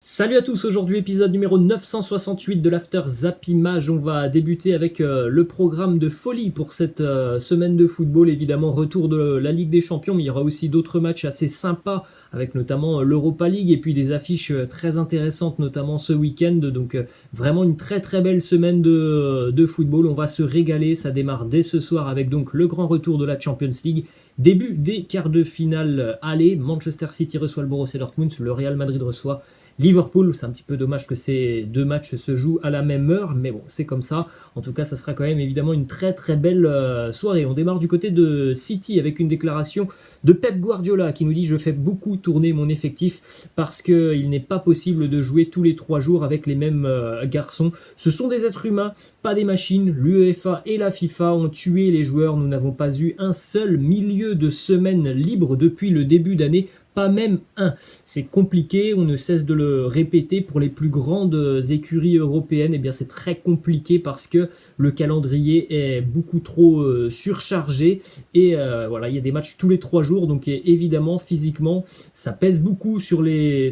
Salut à tous, aujourd'hui épisode numéro 968 de l'After Zappimage. On va débuter avec le programme de folie pour cette semaine de football. Évidemment, retour de la Ligue des Champions, mais il y aura aussi d'autres matchs assez sympas avec notamment l'Europa League et puis des affiches très intéressantes, notamment ce week-end. Donc vraiment une très très belle semaine de football. On va se régaler, ça démarre dès ce soir avec donc le grand retour de la Champions League. Début des quarts de finale aller, Manchester City reçoit le Borussia Dortmund, le Real Madrid reçoit Liverpool. C'est un petit peu dommage que ces deux matchs se jouent à la même heure, mais bon, c'est comme ça. En tout cas, ça sera quand même évidemment une très très belle soirée. On démarre du côté de City avec une déclaration de Pep Guardiola qui nous dit: je fais beaucoup tourner mon effectif parce qu'il n'est pas possible de jouer tous les 3 jours avec les mêmes garçons. Ce sont des êtres humains, pas des machines. L'UEFA et la FIFA ont tué les joueurs. Nous n'avons pas eu un seul milieu de semaine libre depuis le début d'année. Pas même un. C'est compliqué, on ne cesse de le répéter. Pour les plus grandes écuries européennes, eh bien c'est très compliqué parce que le calendrier est beaucoup trop surchargé et voilà, il y a des matchs tous les 3 jours, donc évidemment physiquement ça pèse beaucoup sur les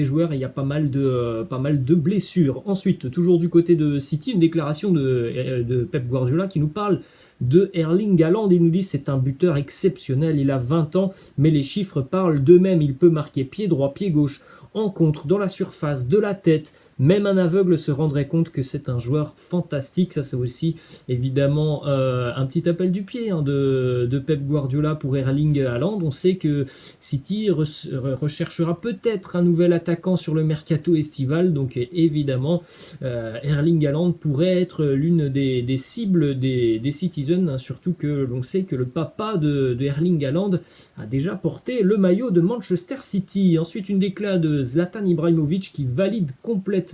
joueurs et il y a pas mal de blessures. Ensuite, toujours du côté de City, une déclaration de Pep Guardiola qui nous parle de Erling Haaland. Il nous dit: c'est un buteur exceptionnel, il a 20 ans, mais les chiffres parlent d'eux-mêmes. Il peut marquer pied droit, pied gauche, en contre, dans la surface, de la tête. Même un aveugle se rendrait compte que c'est un joueur fantastique. Ça, c'est aussi évidemment un petit appel du pied de Pep Guardiola pour Erling Haaland. On sait que City recherchera peut-être un nouvel attaquant sur le mercato estival. Donc évidemment, Erling Haaland pourrait être l'une des cibles des Citizens, hein, surtout que l'on sait que le papa de Erling Haaland a déjà porté le maillot de Manchester City. Ensuite, une déclat de Zlatan Ibrahimovic qui valide complètement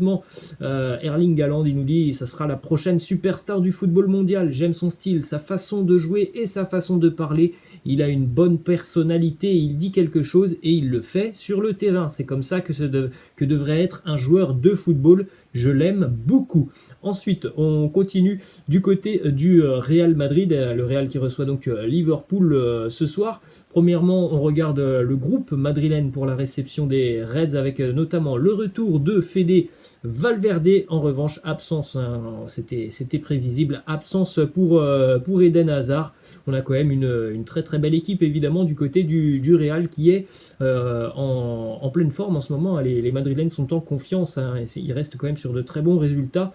Erling Haaland. Il nous dit: ça sera la prochaine superstar du football mondial. J'aime son style, sa façon de jouer et sa façon de parler. Il a une bonne personnalité, il dit quelque chose et il le fait sur le terrain. C'est comme ça que devrait être un joueur de football. Je l'aime beaucoup. Ensuite, on continue du côté du Real Madrid, le Real qui reçoit donc Liverpool ce soir. Premièrement, on regarde le groupe madrilène pour la réception des Reds avec notamment le retour de Fede Valverde. En revanche, absence, hein, c'était prévisible, absence pour Eden Hazard. On a quand même une très très belle équipe évidemment du côté du Real qui est en pleine forme en ce moment. Les Madrilènes sont en confiance, hein, ils restent quand même sur de très bons résultats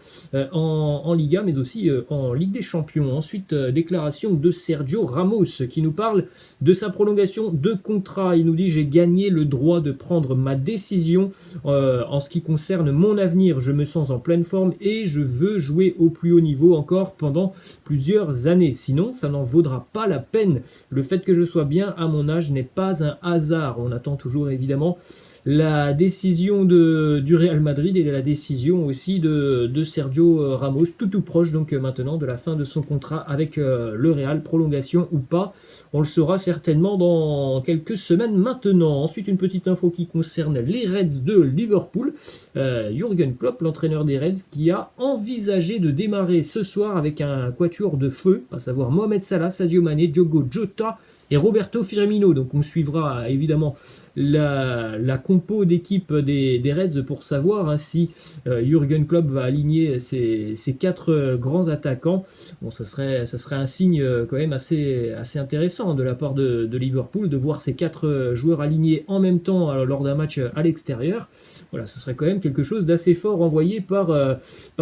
en Liga mais aussi en Ligue des Champions. Ensuite, déclaration de Sergio Ramos qui nous parle de sa prolongation de contrat. Il nous dit: j'ai gagné le droit de prendre ma décision en ce qui concerne mon avenir. Je me sens en pleine forme et je veux jouer au plus haut niveau encore pendant plusieurs années. Sinon, ça n'en vaudra pas la peine. Le fait que je sois bien à mon âge n'est pas un hasard. On attend toujours évidemment la décision du Real Madrid et la décision aussi de Sergio Ramos, tout proche donc maintenant de la fin de son contrat avec le Real, prolongation ou pas. On le saura certainement dans quelques semaines maintenant. Ensuite, une petite info qui concerne les Reds de Liverpool. Jürgen Klopp, l'entraîneur des Reds, qui a envisagé de démarrer ce soir avec un quatuor de feu, à savoir Mohamed Salah, Sadio Mané, Diogo Jota et Roberto Firmino. Donc on suivra évidemment la compo d'équipe des Reds pour savoir si Jürgen Klopp va aligner ces 4 grands attaquants. Bon, ça serait un signe quand même assez intéressant de la part de Liverpool de voir ces 4 joueurs alignés en même temps lors d'un match à l'extérieur. Voilà, ce serait quand même quelque chose d'assez fort envoyé par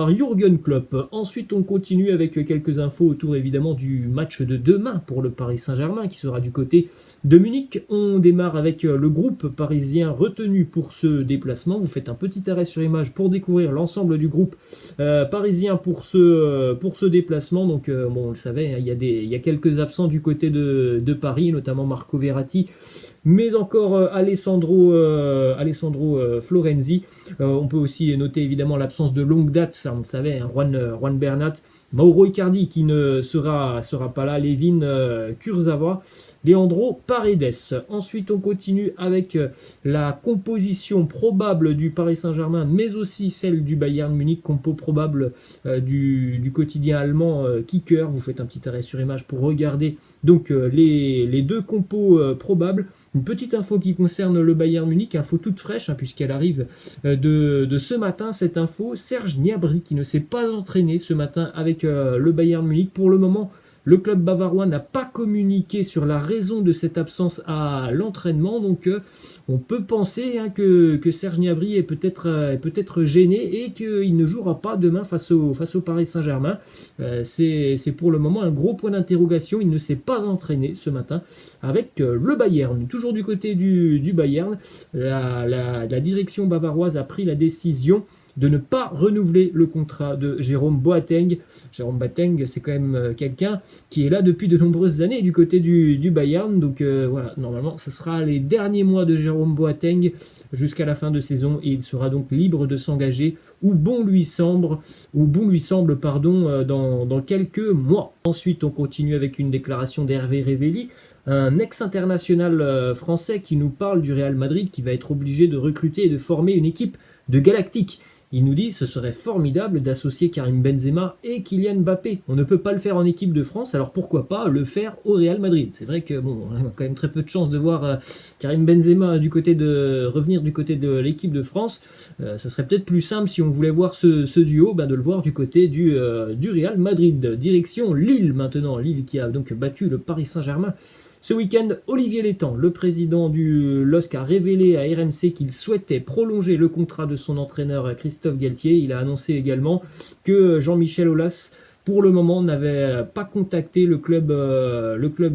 Jürgen Klopp. Ensuite, on continue avec quelques infos autour évidemment du match de demain pour le Paris Saint-Germain qui sera du côté de Munich. On démarre avec le groupe parisien retenu pour ce déplacement. Vous faites un petit arrêt sur image pour découvrir l'ensemble du groupe parisien pour ce déplacement. Donc bon, on le savait, hein, il y a quelques absents du côté de Paris, notamment Marco Verratti, mais encore Alessandro Florenzi. On peut aussi noter évidemment l'absence de longue date, ça on le savait, hein, Juan Bernat, Mauro Icardi qui ne sera pas là, Levin Kurzawa, Leandro Paredes. Ensuite, on continue avec la composition probable du Paris Saint-Germain, mais aussi celle du Bayern Munich, compo probable du quotidien allemand Kicker. Vous faites un petit arrêt sur image pour regarder donc les 2 compos probables. Une petite info qui concerne le Bayern Munich, info toute fraîche, puisqu'elle arrive de ce matin, cette info. Serge Gnabry qui ne s'est pas entraîné ce matin avec le Bayern Munich. Pour le moment, le club bavarois n'a pas communiqué sur la raison de cette absence à l'entraînement, donc on peut penser que Serge Gnabry est peut-être gêné et qu'il ne jouera pas demain face au Paris Saint-Germain. C'est pour le moment un gros point d'interrogation. Il ne s'est pas entraîné ce matin avec le Bayern. Toujours du côté du Bayern, la direction bavaroise a pris la décision de ne pas renouveler le contrat de Jérôme Boateng. Jérôme Boateng, c'est quand même quelqu'un qui est là depuis de nombreuses années du côté du Bayern. Donc voilà, normalement, ce sera les derniers mois de Jérôme Boateng jusqu'à la fin de saison et il sera donc libre de s'engager où bon lui semble, dans quelques mois. Ensuite, on continue avec une déclaration d'Hervé Révelli, un ex-international français qui nous parle du Real Madrid qui va être obligé de recruter et de former une équipe de galactiques. Il nous dit ce serait formidable d'associer Karim Benzema et Kylian Mbappé. On ne peut pas le faire en équipe de France, alors pourquoi pas le faire au Real Madrid. C'est vrai que on a quand même très peu de chance de voir Karim Benzema revenir du côté de l'équipe de France. Ça serait peut-être plus simple si on voulait voir ce duo, de le voir du côté du Real Madrid. Direction Lille maintenant, Lille qui a donc battu le Paris Saint-Germain. Ce week-end, Olivier Létang, le président du LOSC, a révélé à RMC qu'il souhaitait prolonger le contrat de son entraîneur Christophe Galtier. Il a annoncé également que Jean-Michel Aulas, pour le moment, n'avait pas contacté le club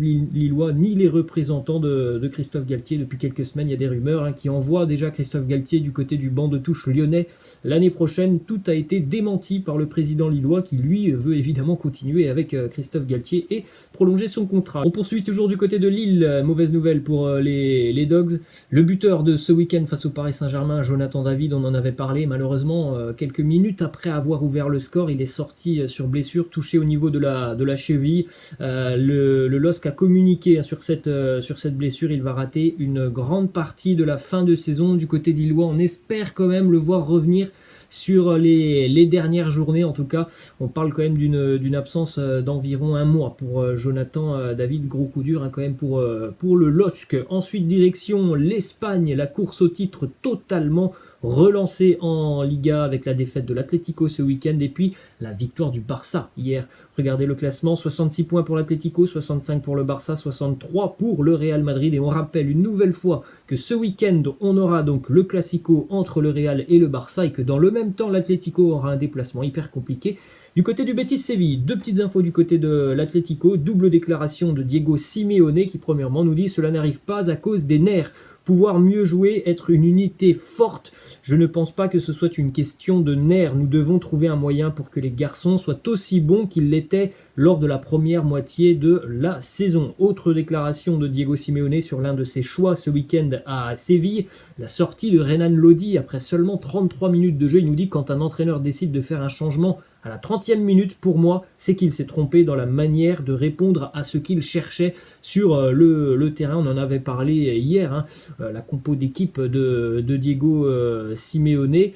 lillois ni les représentants de Christophe Galtier. Depuis quelques semaines, il y a des rumeurs qui envoient déjà Christophe Galtier du côté du banc de touche lyonnais l'année prochaine. Tout a été démenti par le président lillois qui, lui, veut évidemment continuer avec Christophe Galtier et prolonger son contrat. On poursuit toujours du côté de Lille. Mauvaise nouvelle pour les Dogs. Le buteur de ce week-end face au Paris Saint-Germain, Jonathan David, on en avait parlé. Malheureusement, quelques minutes après avoir ouvert le score, il est sorti sur blessure, touché au niveau de la cheville. Le LOSC a communiqué sur cette blessure. Il va rater une grande partie de la fin de saison du côté d'Illois. On espère quand même le voir revenir sur les dernières journées. En tout cas, on parle quand même d'une absence d'environ un mois pour Jonathan David. Gros coup dur quand même pour le LOSC. Ensuite, direction l'Espagne, la course au titre totalement relancée en Liga avec la défaite de l'Atlético ce week-end et puis la victoire du Barça hier. Regardez le classement, 66 points pour l'Atlético, 65 pour le Barça, 63 pour le Real Madrid. Et on rappelle une nouvelle fois que ce week-end, on aura donc le Classico entre le Real et le Barça et que dans le même temps, l'Atlético aura un déplacement hyper compliqué. Du côté du Betis Séville, deux petites infos du côté de l'Atlético. Double déclaration de Diego Simeone qui premièrement nous dit « Cela n'arrive pas à cause des nerfs. Pouvoir mieux jouer, être une unité forte. Je ne pense pas que ce soit une question de nerfs. Nous devons trouver un moyen pour que les garçons soient aussi bons qu'ils l'étaient lors de la première moitié de la saison. » Autre déclaration de Diego Simeone sur l'un de ses choix ce week-end à Séville. La sortie de Renan Lodi après seulement 33 minutes de jeu. Il nous dit « Quand un entraîneur décide de faire un changement à la 30e minute, pour moi, c'est qu'il s'est trompé dans la manière de répondre à ce qu'il cherchait sur le terrain. » On en avait parlé hier, la compo d'équipe de Diego Simeone.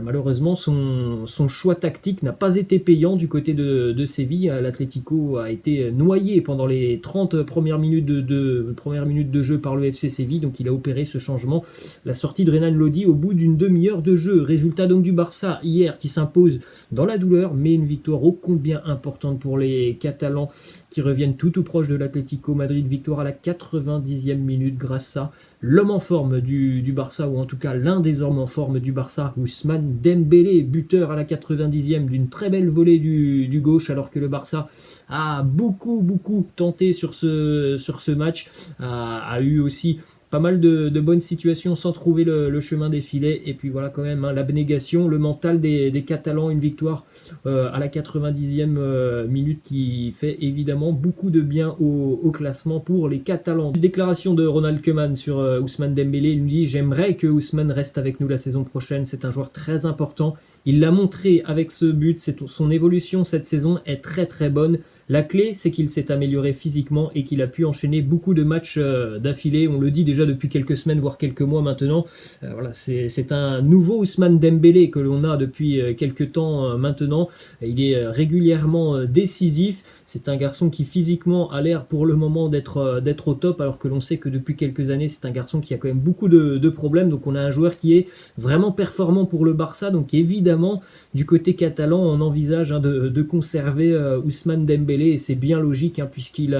Malheureusement, son choix tactique n'a pas été payant du côté de Séville. L'Atlético a été noyé pendant les 30 premières minutes de jeu par le FC Séville, donc il a opéré ce changement. La sortie de Renan Lodi au bout d'une demi-heure de jeu. Résultat donc du Barça hier qui s'impose dans la douleur, mais une victoire ô combien importante pour les Catalans qui reviennent tout proche de l'Atlético Madrid. Victoire à la 90e minute grâce à l'homme en forme du Barça, ou en tout cas l'un des hommes en forme du Barça, Ousmane Dembélé, buteur à la 90e d'une très belle volée du gauche, alors que le Barça a beaucoup tenté sur ce match, a eu aussi pas mal de bonnes situations sans trouver le chemin des filets. Et puis voilà quand même l'abnégation, le mental des Catalans. Une victoire à la 90e minute qui fait évidemment beaucoup de bien au classement pour les Catalans. Une déclaration de Ronald Koeman sur Ousmane Dembélé. Il nous dit « J'aimerais que Ousmane reste avec nous la saison prochaine. C'est un joueur très important. Il l'a montré avec ce but. Son évolution cette saison est très bonne. La clé, c'est qu'il s'est amélioré physiquement et qu'il a pu enchaîner beaucoup de matchs d'affilée. On le dit déjà depuis quelques semaines, voire quelques mois maintenant. Voilà, c'est un nouveau Ousmane Dembélé que l'on a depuis quelques temps maintenant. Il est régulièrement décisif. C'est un garçon qui physiquement a l'air pour le moment d'être au top, alors que l'on sait que depuis quelques années c'est un garçon qui a quand même beaucoup de problèmes. Donc on a un joueur qui est vraiment performant pour le Barça. Donc évidemment du côté catalan on envisage de conserver Ousmane Dembélé, et c'est bien logique puisqu'il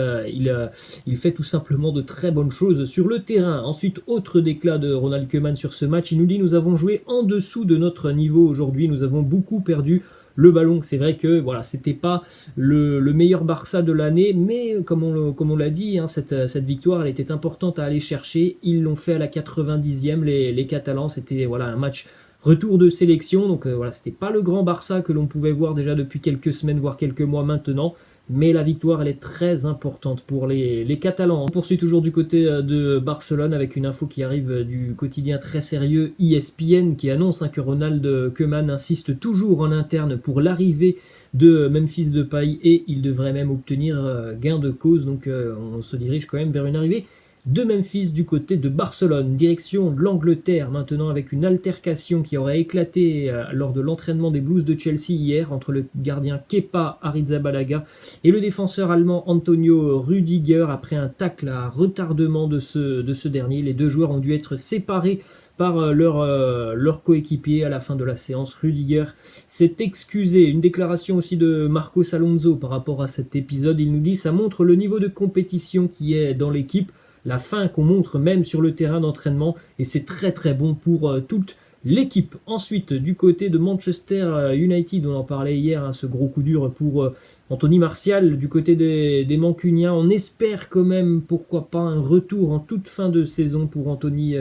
il fait tout simplement de très bonnes choses sur le terrain. Ensuite, autre déclat de Ronald Koeman sur ce match, il nous dit: nous avons joué en dessous de notre niveau aujourd'hui, nous avons beaucoup perdu le ballon. C'est vrai que voilà, c'était pas le meilleur Barça de l'année, mais comme on l'a dit, cette victoire elle était importante à aller chercher. Ils l'ont fait à la 90e, les Catalans. C'était voilà un match retour de sélection, donc voilà, c'était pas le grand Barça que l'on pouvait voir déjà depuis quelques semaines, voire quelques mois maintenant. Mais la victoire, elle est très importante pour les Catalans. On poursuit toujours du côté de Barcelone avec une info qui arrive du quotidien très sérieux ESPN, qui annonce que Ronald Koeman insiste toujours en interne pour l'arrivée de Memphis Depay, et il devrait même obtenir gain de cause. Donc on se dirige quand même vers une arrivée de Memphis du côté de Barcelone. Direction de l'Angleterre maintenant, avec une altercation qui aurait éclaté lors de l'entraînement des Blues de Chelsea hier entre le gardien Kepa Arrizabalaga et le défenseur allemand Antonio Rüdiger après un tacle à retardement de ce dernier. Les deux joueurs ont dû être séparés par leur coéquipier à la fin de la séance. Rüdiger s'est excusé. Une déclaration aussi de Marcos Alonso par rapport à cet épisode. Il nous dit: ça montre le niveau de compétition qui est dans l'équipe, la faim qu'on montre même sur le terrain d'entraînement, et c'est très très bon pour toute l'équipe. Ensuite, du côté de Manchester United, on en parlait hier, ce gros coup dur pour Anthony Martial. Du côté des Mancuniens, on espère quand même, pourquoi pas, un retour en toute fin de saison pour Anthony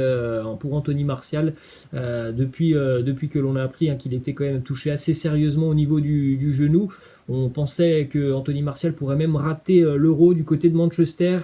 Martial, depuis que l'on a appris qu'il était quand même touché assez sérieusement au niveau du genou. On pensait que Anthony Martial pourrait même rater l'Euro du côté de Manchester.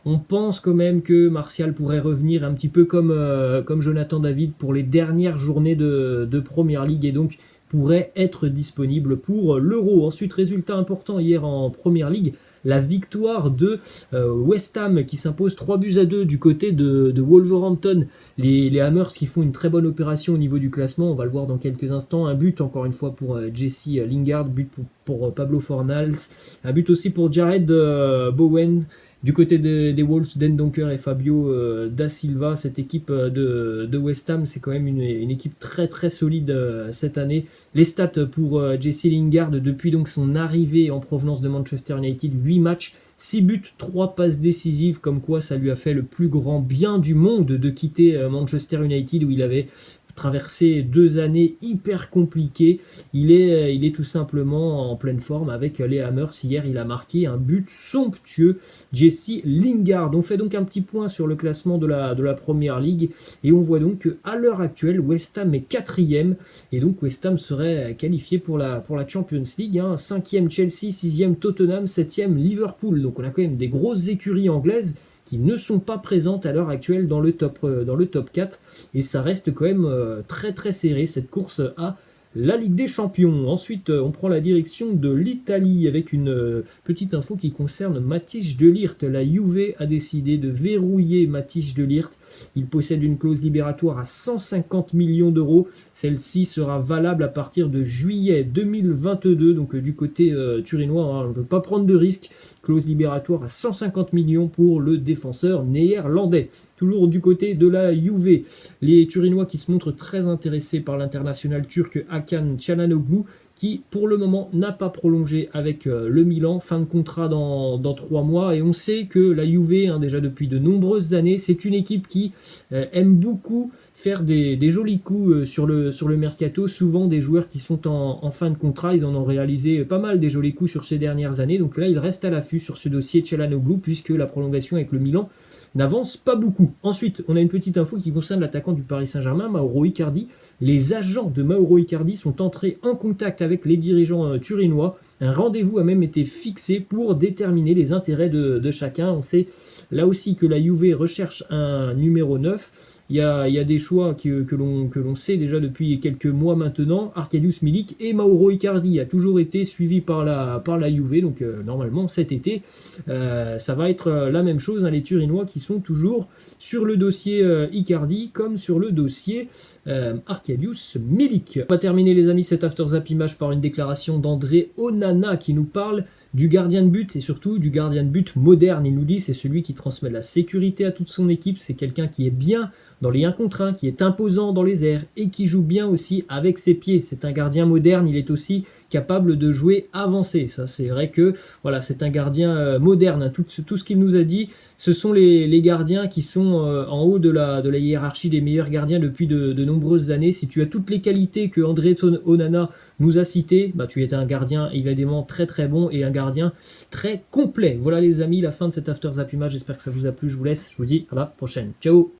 On pense quand même que Martial pourrait revenir un petit peu comme Jonathan David pour les dernières journées de Premier League, et donc pourrait être disponible pour l'Euro. Ensuite, résultat important hier en Premier League, la victoire de West Ham qui s'impose 3-2 du côté de Wolverhampton. Les Hammers qui font une très bonne opération au niveau du classement, on va le voir dans quelques instants. Un but encore une fois pour Jesse Lingard, but pour Pablo Fornals, un but aussi pour Jared Bowen. Du côté des Wolves, Den Donker et Fabio Da Silva, cette équipe de West Ham, c'est quand même une équipe très très solide cette année. Les stats pour Jesse Lingard depuis donc son arrivée en provenance de Manchester United: 8 matchs, 6 buts, 3 passes décisives, comme quoi ça lui a fait le plus grand bien du monde de quitter Manchester United, où il avait traversé 2 années hyper compliquées. Il est tout simplement en pleine forme avec les Hammers. Hier, il a marqué un but somptueux, Jesse Lingard. On fait donc un petit point sur le classement de la Premier League, et on voit donc qu'à l'heure actuelle, West Ham est 4e, et donc West Ham serait qualifié pour la Champions League. 5e Chelsea, 6e Tottenham, 7e Liverpool. Donc on a quand même des grosses écuries anglaises qui ne sont pas présentes à l'heure actuelle dans le top 4, et ça reste quand même très très serré, cette course à la Ligue des Champions. Ensuite, on prend la direction de l'Italie avec une petite info qui concerne Matthijs de Ligt. La Juve a décidé de verrouiller Matthijs de Ligt. Il possède une clause libératoire à 150 millions d'euros. Celle-ci sera valable à partir de juillet 2022. Donc du côté turinois, on ne veut pas prendre de risques. Clause libératoire à 150 millions pour le défenseur néerlandais. Toujours du côté de la Juve, les Turinois qui se montrent très intéressés par l'international turc Hakan Çalhanoğlu, qui pour le moment n'a pas prolongé avec le Milan, fin de contrat dans 3 mois, et on sait que la Juve, déjà depuis de nombreuses années, c'est une équipe qui aime beaucoup faire des jolis coups sur le mercato, souvent des joueurs qui sont en fin de contrat. Ils en ont réalisé pas mal des jolis coups sur ces dernières années, donc là il reste à l'affût sur ce dossier Çalhanoğlu, puisque la prolongation avec le Milan n'avance pas beaucoup. Ensuite, on a une petite info qui concerne l'attaquant du Paris Saint-Germain, Mauro Icardi. Les agents de Mauro Icardi sont entrés en contact avec les dirigeants turinois. Un rendez-vous a même été fixé pour déterminer les intérêts de chacun. On sait là aussi que la Juve recherche un numéro 9. Il y a des choix que l'on sait déjà depuis quelques mois maintenant. Arkadiusz Milik et Mauro Icardi a toujours été suivi par la Juve. Donc normalement cet été, ça va être la même chose. Les Turinois qui sont toujours sur le dossier Icardi comme sur le dossier Arkadiusz Milik. On va terminer les amis cet After Zap Image par une déclaration d'André Onana qui nous parle du gardien de but et surtout du gardien de but moderne. Il nous dit c'est celui qui transmet de la sécurité à toute son équipe, c'est quelqu'un qui est bien dans les 1 contre 1, qui est imposant dans les airs et qui joue bien aussi avec ses pieds. C'est un gardien moderne, il est aussi capable de jouer avancé. Ça, c'est vrai que voilà, c'est un gardien moderne. Tout ce qu'il nous a dit, ce sont les gardiens qui sont en haut de la hiérarchie des meilleurs gardiens depuis de nombreuses années. Si tu as toutes les qualités que André Onana nous a citées, bah, tu es un gardien évidemment très très bon et un gardien très complet. Voilà les amis, la fin de cet After Zappy Match. J'espère que ça vous a plu. Je vous laisse. Je vous dis à la prochaine. Ciao.